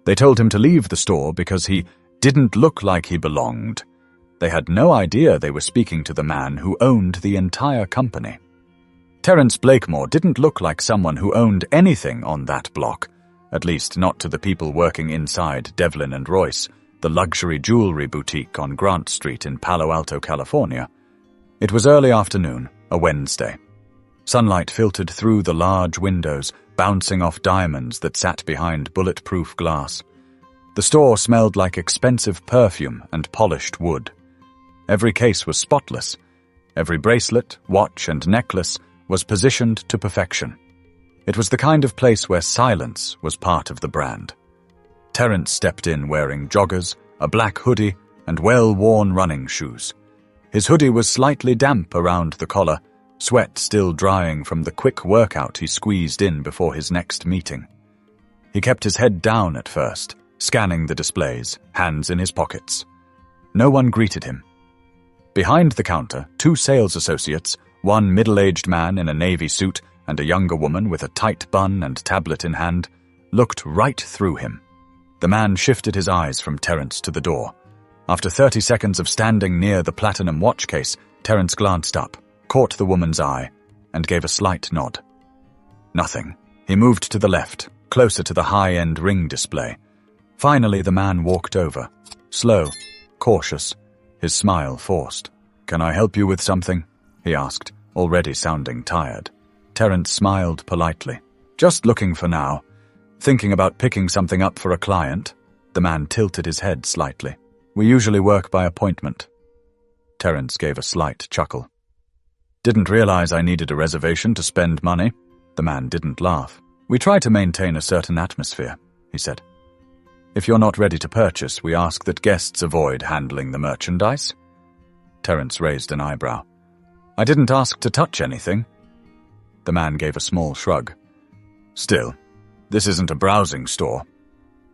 They told him to leave the store because he didn't look like he belonged. They had no idea they were speaking to the man who owned the entire company. Terence Blakemore didn't look like someone who owned anything on that block, at least not to the people working inside Devlin and Royce, the luxury jewelry boutique on Grant Street in Palo Alto, California. It was early afternoon, a Wednesday. Sunlight filtered through the large windows, bouncing off diamonds that sat behind bulletproof glass. The store smelled like expensive perfume and polished wood. Every case was spotless. Every bracelet, watch, and necklace was positioned to perfection. It was the kind of place where silence was part of the brand. Terence stepped in wearing joggers, a black hoodie, and well-worn running shoes. His hoodie was slightly damp around the collar, sweat still drying from the quick workout he squeezed in before his next meeting. He kept his head down at first, scanning the displays, hands in his pockets. No one greeted him. Behind the counter, two sales associates, one middle-aged man in a navy suit and a younger woman with a tight bun and tablet in hand, looked right through him. The man shifted his eyes from Terence to the door. After 30 seconds of standing near the platinum watch case, Terence glanced up, caught the woman's eye, and gave a slight nod. Nothing. He moved to the left, closer to the high-end ring display. Finally, the man walked over. Slow, cautious, his smile forced. "Can I help you with something?" he asked, already sounding tired. Terence smiled politely. "Just looking for now. Thinking about picking something up for a client." The man tilted his head slightly. "We usually work by appointment." Terence gave a slight chuckle. "Didn't realize I needed a reservation to spend money." The man didn't laugh. "We try to maintain a certain atmosphere," he said. "If you're not ready to purchase, we ask that guests avoid handling the merchandise." Terence raised an eyebrow. "I didn't ask to touch anything." The man gave a small shrug. "Still, this isn't a browsing store."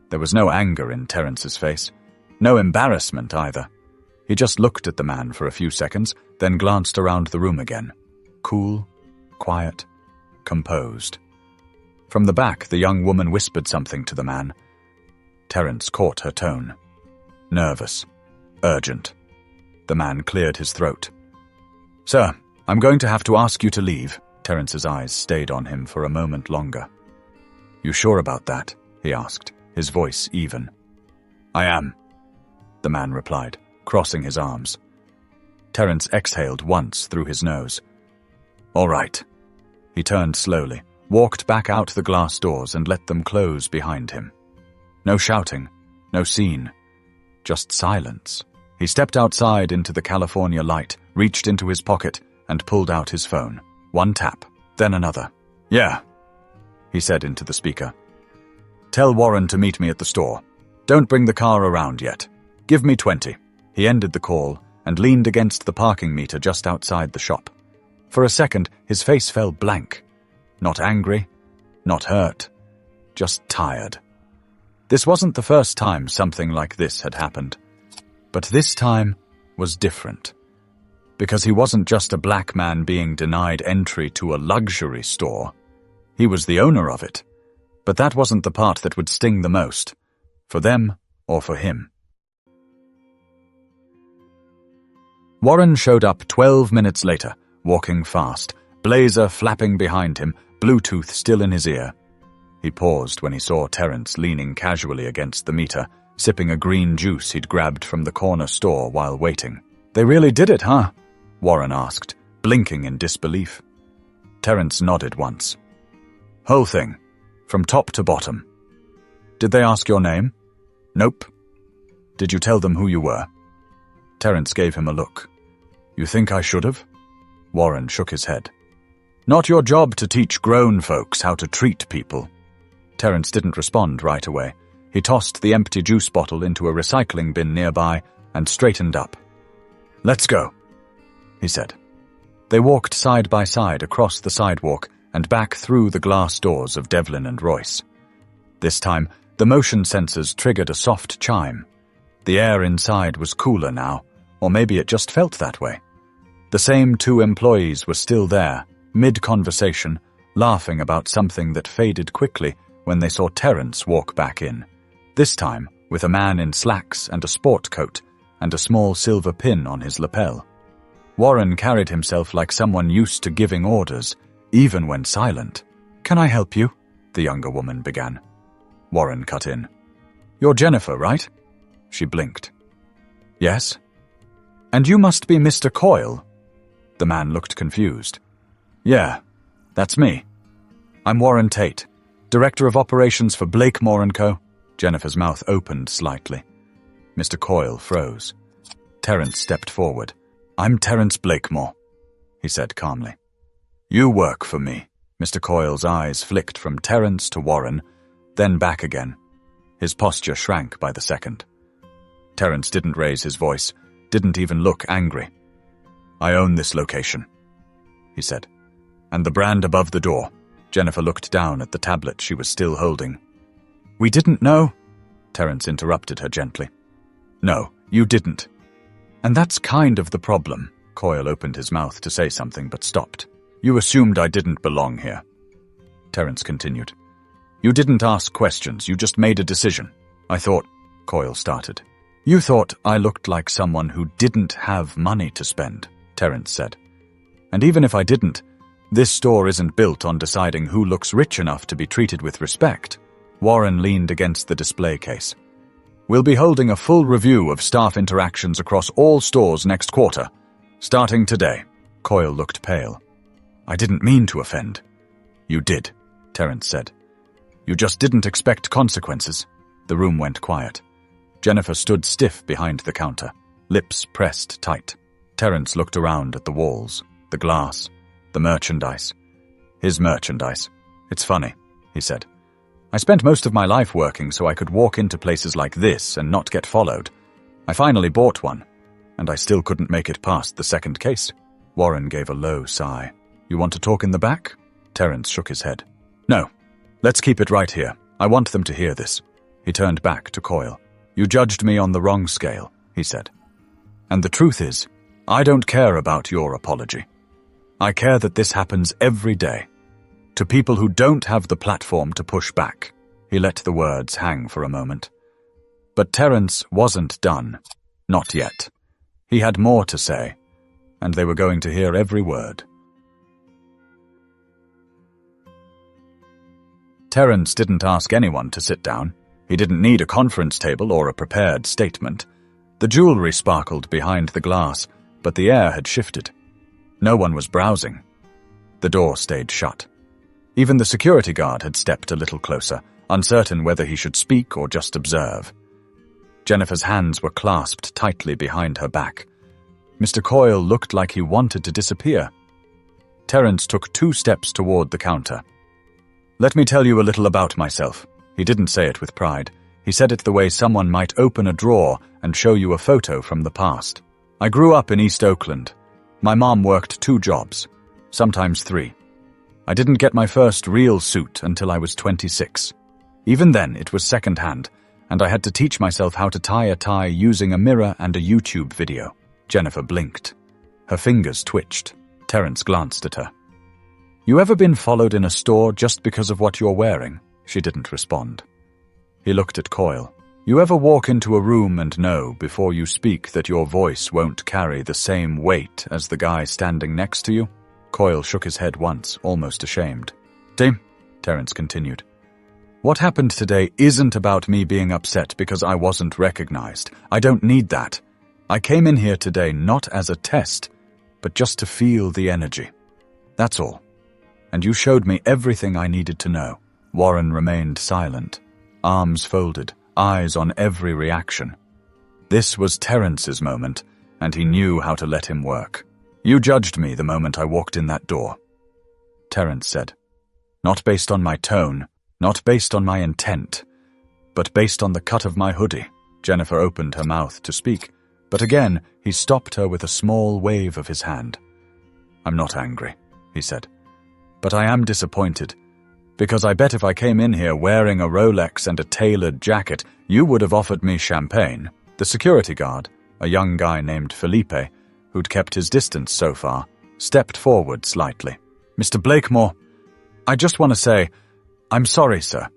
There was no anger in Terence's face, no embarrassment either. He just looked at the man for a few seconds, then glanced around the room again. Cool, quiet, composed. From the back, the young woman whispered something to the man. Terence caught her tone. Nervous, urgent. The man cleared his throat. "Sir, I'm going to have to ask you to leave." Terence's eyes stayed on him for a moment longer. "You sure about that?" he asked, his voice even. "I am," the man replied, crossing his arms. Terence exhaled once through his nose. "All right." He turned slowly, walked back out the glass doors and let them close behind him. No shouting, no scene, just silence. He stepped outside into the California light, reached into his pocket, and pulled out his phone. One tap, then another. "Yeah," he said into the speaker. "Tell Warren to meet me at the store. Don't bring the car around yet. Give me 20. He ended the call and leaned against the parking meter just outside the shop. For a second, his face fell blank. Not angry, not hurt, just tired. This wasn't the first time something like this had happened. But this time was different. Because he wasn't just a black man being denied entry to a luxury store. He was the owner of it. But that wasn't the part that would sting the most. For them or for him. Warren showed up 12 minutes later, walking fast, blazer flapping behind him, Bluetooth still in his ear. He paused when he saw Terence leaning casually against the meter, sipping a green juice he'd grabbed from the corner store while waiting. "They really did it, huh?" Warren asked, blinking in disbelief. Terence nodded once. "Whole thing, from top to bottom." "Did they ask your name?" "Nope." "Did you tell them who you were?" Terence gave him a look. "You think I should have?" Warren shook his head. "Not your job to teach grown folks how to treat people." Terence didn't respond right away. He tossed the empty juice bottle into a recycling bin nearby and straightened up. "Let's go," he said. They walked side by side across the sidewalk and back through the glass doors of Devlin and Royce. This time, the motion sensors triggered a soft chime. The air inside was cooler now, or maybe it just felt that way. The same two employees were still there, mid-conversation, laughing about something that faded quickly when they saw Terence walk back in. this time with a man in slacks and a sport coat and a small silver pin on his lapel. Warren carried himself like someone used to giving orders, even when silent. "Can I help you?" the younger woman began. Warren cut in. "You're Jennifer, right?" She blinked. "Yes." "And you must be Mr. Coyle." The man looked confused. "Yeah, that's me. I'm Warren Tate, Director of Operations for Blakemore & Co." Jennifer's mouth opened slightly. Mr. Coyle froze. Terence stepped forward. "I'm Terence Blakemore," he said calmly. "You work for me." Mr. Coyle's eyes flicked from Terence to Warren, then back again. His posture shrank by the second. Terence didn't raise his voice, didn't even look angry. "I own this location," he said. "And the brand above the door." Jennifer looked down at the tablet she was still holding. "We didn't know," Terence interrupted her gently. "No, you didn't. And that's kind of the problem." Coyle opened his mouth to say something but stopped. "You assumed I didn't belong here." Terence continued. "You didn't ask questions, you just made a decision. I thought," Coyle started. "You thought I looked like someone who didn't have money to spend," Terence said. "And even if I didn't, this store isn't built on deciding who looks rich enough to be treated with respect." Warren leaned against the display case. "We'll be holding a full review of staff interactions across all stores next quarter, starting today." Coyle looked pale. "I didn't mean to offend." "You did," Terence said. "You just didn't expect consequences." The room went quiet. Jennifer stood stiff behind the counter, lips pressed tight. Terence looked around at the walls, the glass, the merchandise. His merchandise. "It's funny," he said. "I spent most of my life working so I could walk into places like this and not get followed. I finally bought one, and I still couldn't make it past the second case." Warren gave a low sigh. "You want to talk in the back?" Terence shook his head. "No. Let's keep it right here. I want them to hear this." He turned back to Coyle. "You judged me on the wrong scale," he said. "And the truth is, I don't care about your apology. I care that this happens every day. To people who don't have the platform to push back." He let the words hang for a moment. But Terence wasn't done. Not yet. He had more to say, and they were going to hear every word. Terence didn't ask anyone to sit down. He didn't need a conference table or a prepared statement. The jewelry sparkled behind the glass, but the air had shifted. No one was browsing. The door stayed shut. Even the security guard had stepped a little closer, uncertain whether he should speak or just observe. Jennifer's hands were clasped tightly behind her back. Mr. Coyle looked like he wanted to disappear. Terence took 2 steps toward the counter. "Let me tell you a little about myself." He didn't say it with pride. He said it the way someone might open a drawer and show you a photo from the past. "I grew up in East Oakland. My mom worked 2 jobs, sometimes 3. I didn't get my first real suit until I was 26. Even then, it was second-hand, and I had to teach myself how to tie a tie using a mirror and a YouTube video." Jennifer blinked. Her fingers twitched. Terence glanced at her. "You ever been followed in a store just because of what you're wearing?" She didn't respond. He looked at Coyle. "You ever walk into a room and know before you speak that your voice won't carry the same weight as the guy standing next to you?" Coyle shook his head once, almost ashamed. "Tim," Terence continued, "what happened today isn't about me being upset because I wasn't recognized. I don't need that. I came in here today not as a test, but just to feel the energy. That's all. And you showed me everything I needed to know." Warren remained silent, arms folded, eyes on every reaction. This was Terence's moment, and he knew how to let him work. "You judged me the moment I walked in that door," Terence said. "Not based on my tone, not based on my intent, but based on the cut of my hoodie." Jennifer opened her mouth to speak, but again he stopped her with a small wave of his hand. "I'm not angry," he said, "but I am disappointed, because I bet if I came in here wearing a Rolex and a tailored jacket, you would have offered me champagne." The security guard, a young guy named Felipe, who'd kept his distance so far, stepped forward slightly. "Mr. Blakemore, I just want to say, I'm sorry, sir.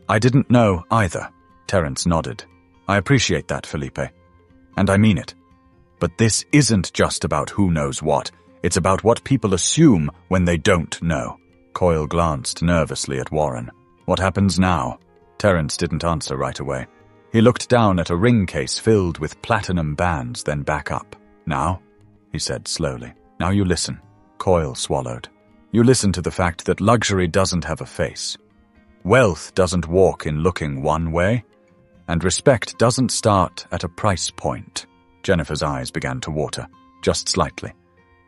I didn't know either." Terence nodded. I appreciate that, Felipe. And I mean it. But this isn't just about who knows what. It's about what people assume when they don't know. Coyle glanced nervously at Warren. What happens now? Terence didn't answer right away. He looked down at a ring case filled with platinum bands, then back up. Now, he said slowly. Now you listen. Coyle swallowed. You listen to the fact that luxury doesn't have a face. Wealth doesn't walk in looking one way. And respect doesn't start at a price point. Jennifer's eyes began to water, just slightly.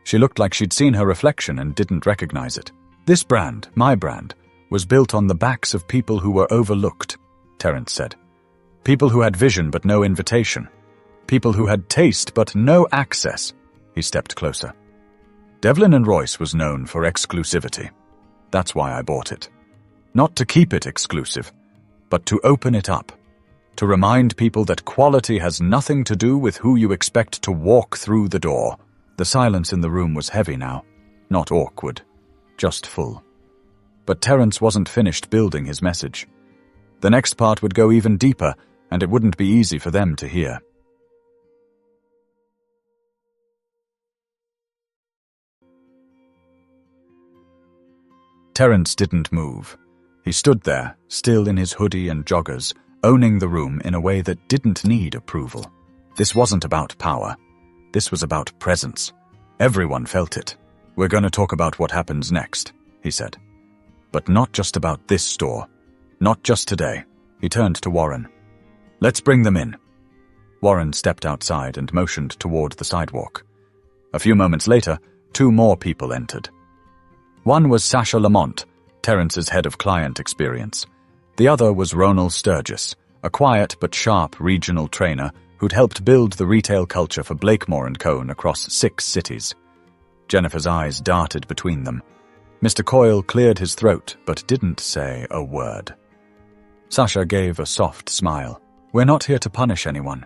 She looked like she'd seen her reflection and didn't recognize it. This brand, my brand, was built on the backs of people who were overlooked, Terence said. People who had vision but no invitation. People who had taste but no access. He stepped closer. Devlin and Royce was known for exclusivity. That's why I bought it. Not to keep it exclusive, but to open it up. To remind people that quality has nothing to do with who you expect to walk through the door. The silence in the room was heavy now, not awkward, just full. But Terence wasn't finished building his message. The next part would go even deeper, and it wouldn't be easy for them to hear. Terence didn't move. He stood there, still in his hoodie and joggers, owning the room in a way that didn't need approval. This wasn't about power. This was about presence. Everyone felt it. We're going to talk about what happens next, he said. But not just about this store. Not just today. He turned to Warren. Let's bring them in. Warren stepped outside and motioned toward the sidewalk. A few moments later, 2 more people entered. One was Sasha Lamont, Terence's head of client experience. The other was Ronald Sturgis, a quiet but sharp regional trainer who'd helped build the retail culture for Blakemore & Co. across 6 cities. Jennifer's eyes darted between them. Mr. Coyle cleared his throat but didn't say a word. Sasha gave a soft smile. We're not here to punish anyone.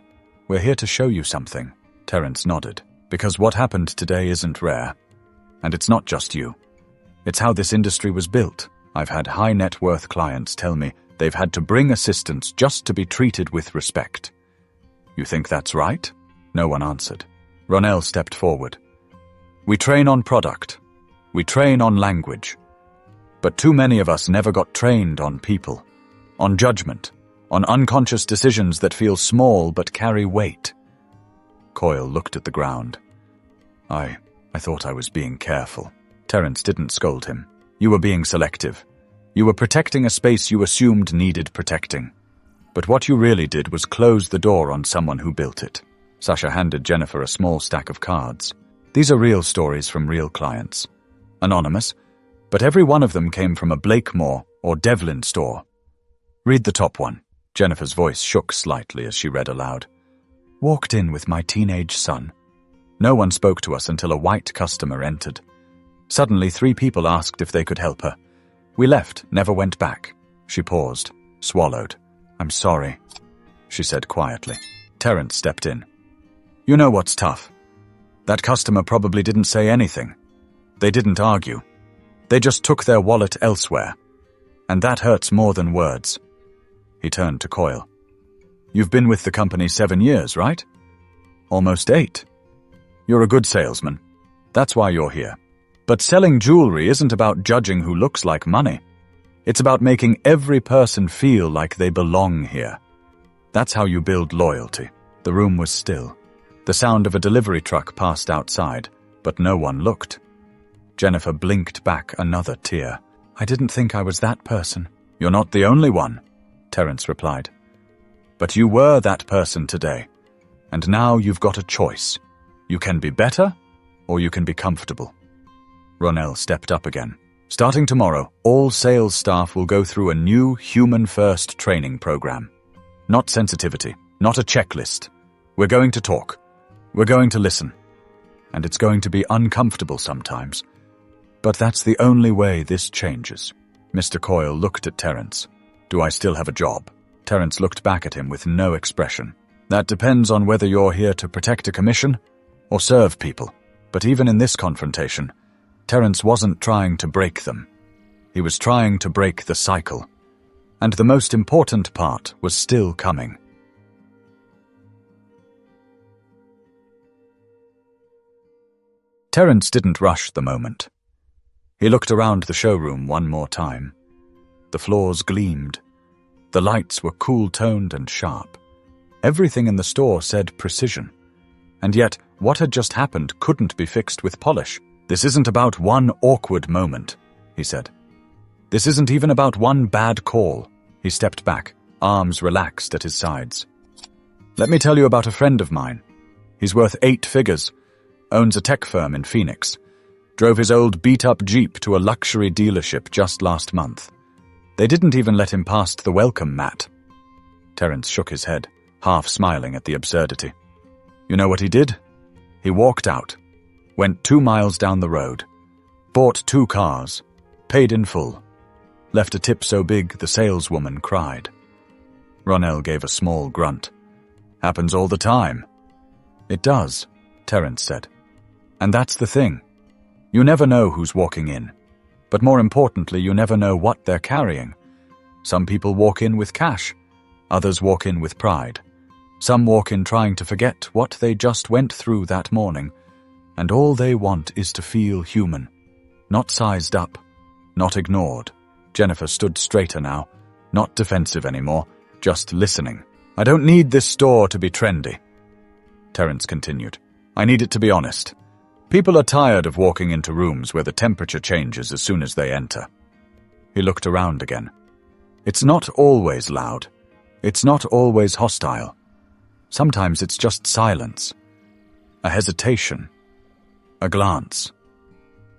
We're here to show you something. Terence nodded. Because what happened today isn't rare. And it's not just you. It's how this industry was built. I've had high net worth clients tell me they've had to bring assistants just to be treated with respect. You think that's right? No one answered. Ronell stepped forward. We train on product. We train on language. But too many of us never got trained on people, on judgment, on unconscious decisions that feel small but carry weight. Coyle looked at the ground. I thought I was being careful. Terence didn't scold him. You were being selective. You were protecting a space you assumed needed protecting. But what you really did was close the door on someone who built it. Sasha handed Jennifer a small stack of cards. These are real stories from real clients. Anonymous, but every one of them came from a Blakemore or Devlin store. Read the top one. Jennifer's voice shook slightly as she read aloud. Walked in with my teenage son. No one spoke to us until a white customer entered. Suddenly 3 people asked if they could help her. We left, never went back. She paused, swallowed. I'm sorry, she said quietly. Terence stepped in. You know what's tough? That customer probably didn't say anything. They didn't argue. They just took their wallet elsewhere. And that hurts more than words. He turned to Coyle. You've been with the company 7 years, right? Almost 8. You're a good salesman. That's why you're here. But selling jewelry isn't about judging who looks like money. It's about making every person feel like they belong here. That's how you build loyalty. The room was still. The sound of a delivery truck passed outside, but no one looked. Jennifer blinked back another tear. I didn't think I was that person. You're not the only one, Terence replied. But you were that person today. And now you've got a choice. You can be better, or you can be comfortable. Ronell stepped up again. Starting tomorrow, all sales staff will go through a new human-first training program. Not sensitivity, not a checklist. We're going to talk. We're going to listen. And it's going to be uncomfortable sometimes. But that's the only way this changes. Mr. Coyle looked at Terence. Do I still have a job? Terence looked back at him with no expression. That depends on whether you're here to protect a commission or serve people. But even in this confrontation, Terence wasn't trying to break them. He was trying to break the cycle. And the most important part was still coming. Terence didn't rush the moment. He looked around the showroom one more time. The floors gleamed. The lights were cool-toned and sharp. Everything in the store said precision. And yet, what had just happened couldn't be fixed with polish. "This isn't about one awkward moment," he said. "This isn't even about one bad call." He stepped back, arms relaxed at his sides. "Let me tell you about a friend of mine. He's worth 8 figures, owns a tech firm in Phoenix, drove his old beat-up Jeep to a luxury dealership just last month. They didn't even let him past the welcome mat." Terence shook his head, half smiling at the absurdity. "You know what he did? He walked out, went 2 miles down the road, bought 2 cars, paid in full, left a tip so big the saleswoman cried." Ronell gave a small grunt. "Happens all the time." "It does," Terence said. "And that's the thing. You never know who's walking in. But more importantly, you never know what they're carrying. Some people walk in with cash. Others walk in with pride. Some walk in trying to forget what they just went through that morning. And all they want is to feel human. Not sized up. Not ignored." Jennifer stood straighter now. Not defensive anymore. Just listening. "I don't need this store to be trendy," Terence continued. "I need it to be honest. People are tired of walking into rooms where the temperature changes as soon as they enter." He looked around again. "It's not always loud. It's not always hostile. Sometimes it's just silence. A hesitation. A glance."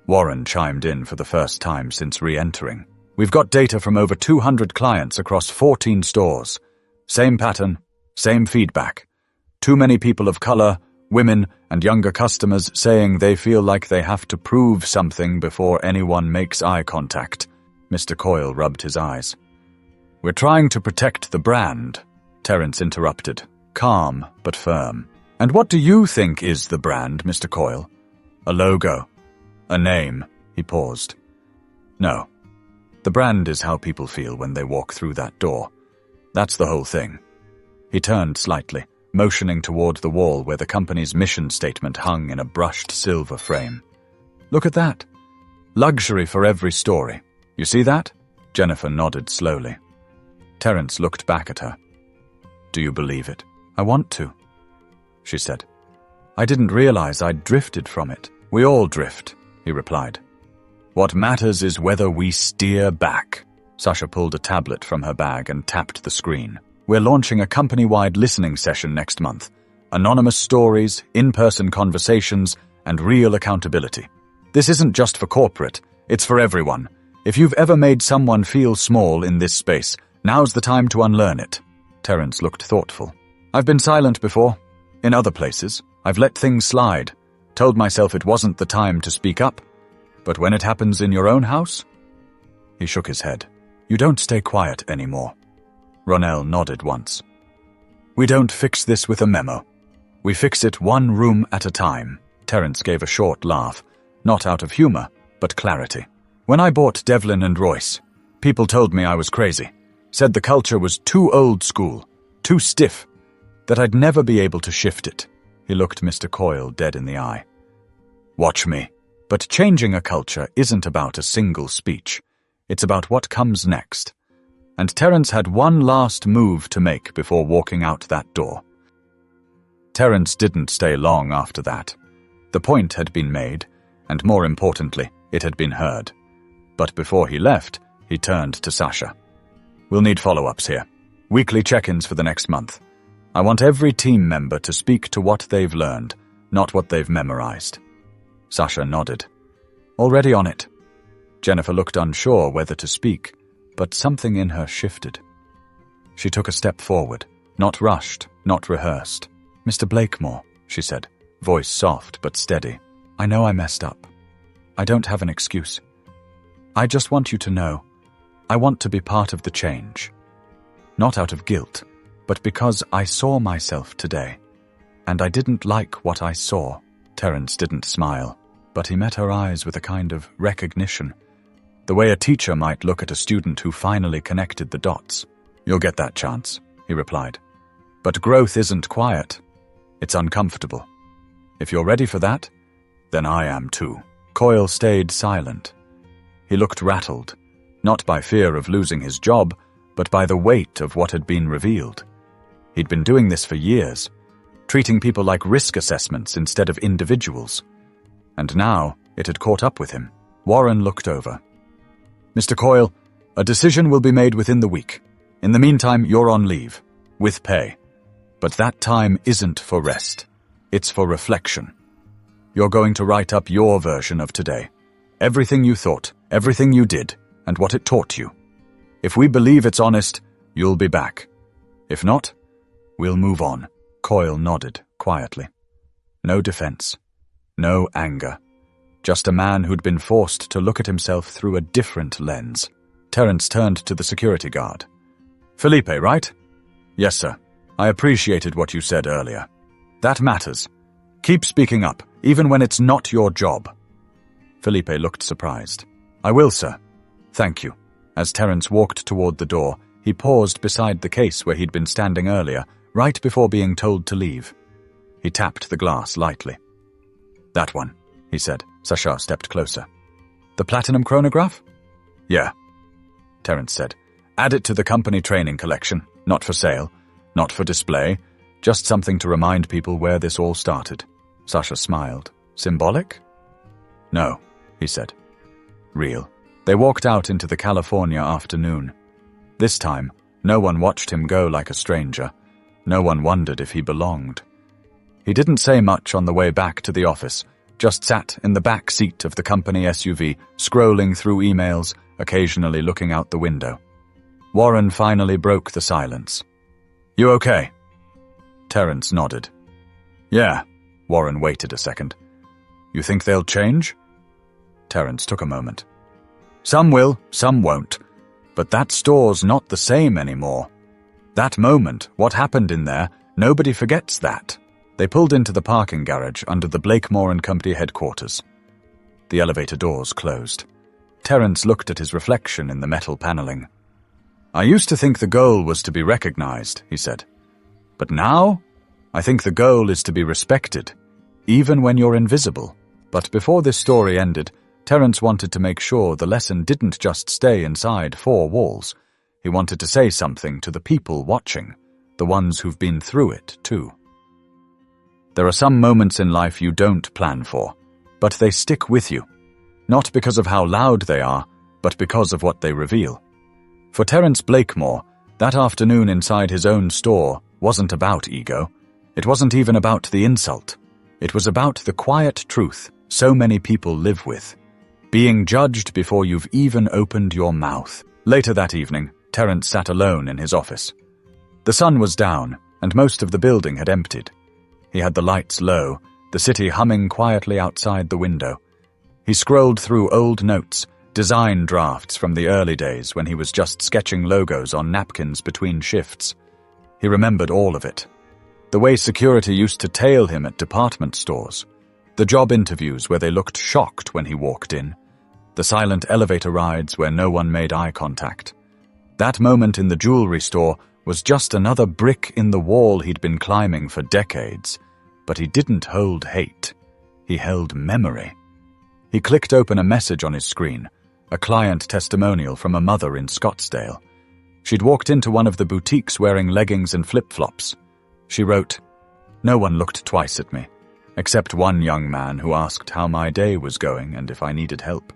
Warren chimed in for the first time since re-entering. "We've got data from over 200 clients across 14 stores. Same pattern, same feedback. Too many people of color, women, and younger customers saying they feel like they have to prove something before anyone makes eye contact." Mr. Coyle rubbed his eyes. "We're trying to protect the brand," Terence interrupted, calm but firm. "And what do you think is the brand, Mr. Coyle?" "A logo. A name." He paused. "No. The brand is how people feel when they walk through that door. That's the whole thing." He turned slightly, motioning toward the wall where the company's mission statement hung in a brushed silver frame. "Look at that. Luxury for every story. You see that?" Jennifer nodded slowly. Terence looked back at her. "Do you believe it?" "I want to," she said. "I didn't realize I'd drifted from it." "We all drift," he replied. "What matters is whether we steer back." Sasha pulled a tablet from her bag and tapped the screen. "We're launching a company-wide listening session next month. Anonymous stories, in-person conversations, and real accountability. This isn't just for corporate, it's for everyone. If you've ever made someone feel small in this space, now's the time to unlearn it." Terence looked thoughtful. "I've been silent before. In other places, I've let things slide, told myself it wasn't the time to speak up. But when it happens in your own house?" He shook his head. "You don't stay quiet anymore." Ronell nodded once. "We don't fix this with a memo. We fix it one room at a time." Terence gave a short laugh, not out of humor, but clarity. "When I bought Devlin and Royce, people told me I was crazy, said the culture was too old school, too stiff, that I'd never be able to shift it." He looked Mr. Coyle dead in the eye. "Watch me." But changing a culture isn't about a single speech. It's about what comes next. And Terence had one last move to make before walking out that door. Terence didn't stay long after that. The point had been made, and more importantly, it had been heard. But before he left, he turned to Sasha. "We'll need follow-ups here. Weekly check-ins for the next month. I want every team member to speak to what they've learned, not what they've memorized." Sasha nodded. "Already on it." Jennifer looked unsure whether to speak, but something in her shifted. She took a step forward, not rushed, not rehearsed. "Mr. Blakemore," she said, voice soft but steady. "I know I messed up. I don't have an excuse. I just want you to know, I want to be part of the change. Not out of guilt, but because I saw myself today. And I didn't like what I saw." Terence didn't smile, but he met her eyes with a kind of recognition. the way a teacher might look at a student who finally connected the dots. "You'll get that chance," he replied. "But growth isn't quiet. It's uncomfortable. If you're ready for that, then I am too." Coyle stayed silent. He looked rattled, not by fear of losing his job, but by the weight of what had been revealed. He'd been doing this for years, treating people like risk assessments instead of individuals. And now it had caught up with him. Warren looked over. "Mr. Coyle, a decision will be made within the week. In the meantime, you're on leave, with pay. But that time isn't for rest. It's for reflection. You're going to write up your version of today. Everything you thought, everything you did, and what it taught you. If we believe it's honest, you'll be back. If not, we'll move on." Coyle nodded quietly. No defense. No anger. Just a man who'd been forced to look at himself through a different lens. Terence turned to the security guard. "Felipe, right?" "Yes, sir. I appreciated what you said earlier. That matters. Keep speaking up, even when it's not your job." Felipe looked surprised. "I will, sir. Thank you." As Terence walked toward the door, he paused beside the case where he'd been standing earlier, right before being told to leave. He tapped the glass lightly. "That one," he said. Sasha stepped closer. "The platinum chronograph?" "Yeah," Terence said. "Add it to the company training collection. Not for sale, not for display, just something to remind people where this all started." Sasha smiled. "Symbolic?" "No," he said. "Real." They walked out into the California afternoon. This time, no one watched him go like a stranger. No one wondered if he belonged. He didn't say much on the way back to the office, just sat in the back seat of the company SUV, scrolling through emails, occasionally looking out the window. Warren finally broke the silence. "You okay?" Terence nodded. "Yeah." Warren waited a second. "You think they'll change?" Terence took a moment. "Some will, some won't. But that store's not the same anymore. That moment, what happened in there, nobody forgets that." They pulled into the parking garage under the Blakemore and Company headquarters. The elevator doors closed. Terence looked at his reflection in the metal paneling. "I used to think the goal was to be recognized," he said. "But now, I think the goal is to be respected, even when you're invisible." But before this story ended, Terence wanted to make sure the lesson didn't just stay inside four walls. He wanted to say something to the people watching, the ones who've been through it, too. There are some moments in life you don't plan for, but they stick with you. Not because of how loud they are, but because of what they reveal. For Terence Blakemore, that afternoon inside his own store wasn't about ego. It wasn't even about the insult. It was about the quiet truth so many people live with. Being judged before you've even opened your mouth. Later that evening, Terence sat alone in his office. The sun was down, and most of the building had emptied. He had the lights low, the city humming quietly outside the window. He scrolled through old notes, design drafts from the early days when he was just sketching logos on napkins between shifts. He remembered all of it. The way security used to tail him at department stores. The job interviews where they looked shocked when he walked in. The silent elevator rides where no one made eye contact. That moment in the jewelry store was just another brick in the wall he'd been climbing for decades. But he didn't hold hate. He held memory. He clicked open a message on his screen, a client testimonial from a mother in Scottsdale. She'd walked into one of the boutiques wearing leggings and flip-flops. She wrote, "No one looked twice at me, except one young man who asked how my day was going and if I needed help.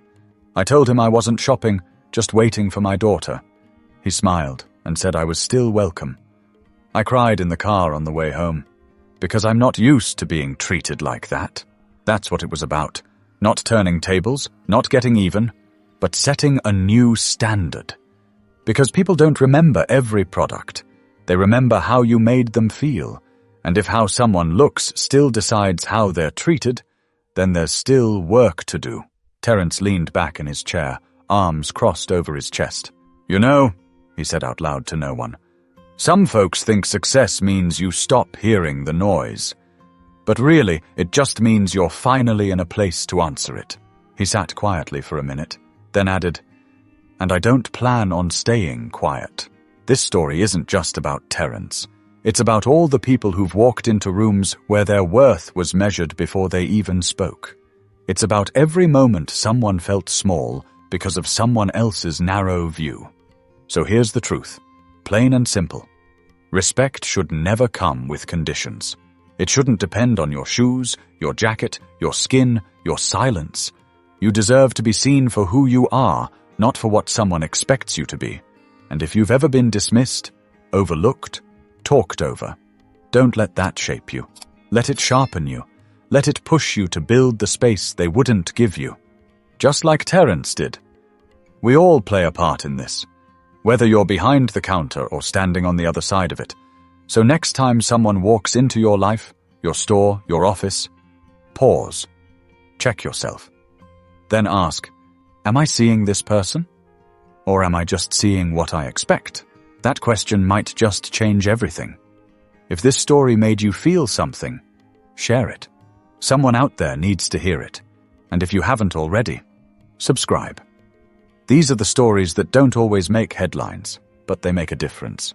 I told him I wasn't shopping, just waiting for my daughter. He smiled and said I was still welcome. I cried in the car on the way home, because I'm not used to being treated like that." That's what it was about. Not turning tables, not getting even, but setting a new standard. Because people don't remember every product. They remember how you made them feel. And if how someone looks still decides how they're treated, then there's still work to do. Terence leaned back in his chair, arms crossed over his chest. "You know," he said out loud to no one, "some folks think success means you stop hearing the noise. But really, it just means you're finally in a place to answer it." He sat quietly for a minute, then added, and I don't plan on staying quiet. This story isn't just about Terence. It's about all the people who've walked into rooms where their worth was measured before they even spoke. It's about every moment someone felt small because of someone else's narrow view. So here's the truth, plain and simple. Respect should never come with conditions. It shouldn't depend on your shoes, your jacket, your skin, your silence. You deserve to be seen for who you are, not for what someone expects you to be. And if you've ever been dismissed, overlooked, talked over, don't let that shape you. Let it sharpen you. Let it push you to build the space they wouldn't give you. Just like Terence did. We all play a part in this, whether you're behind the counter or standing on the other side of it. So next time someone walks into your life, your store, your office, pause. Check yourself. Then ask, am I seeing this person? Or am I just seeing what I expect? That question might just change everything. If this story made you feel something, share it. Someone out there needs to hear it. And if you haven't already, subscribe. These are the stories that don't always make headlines, but they make a difference.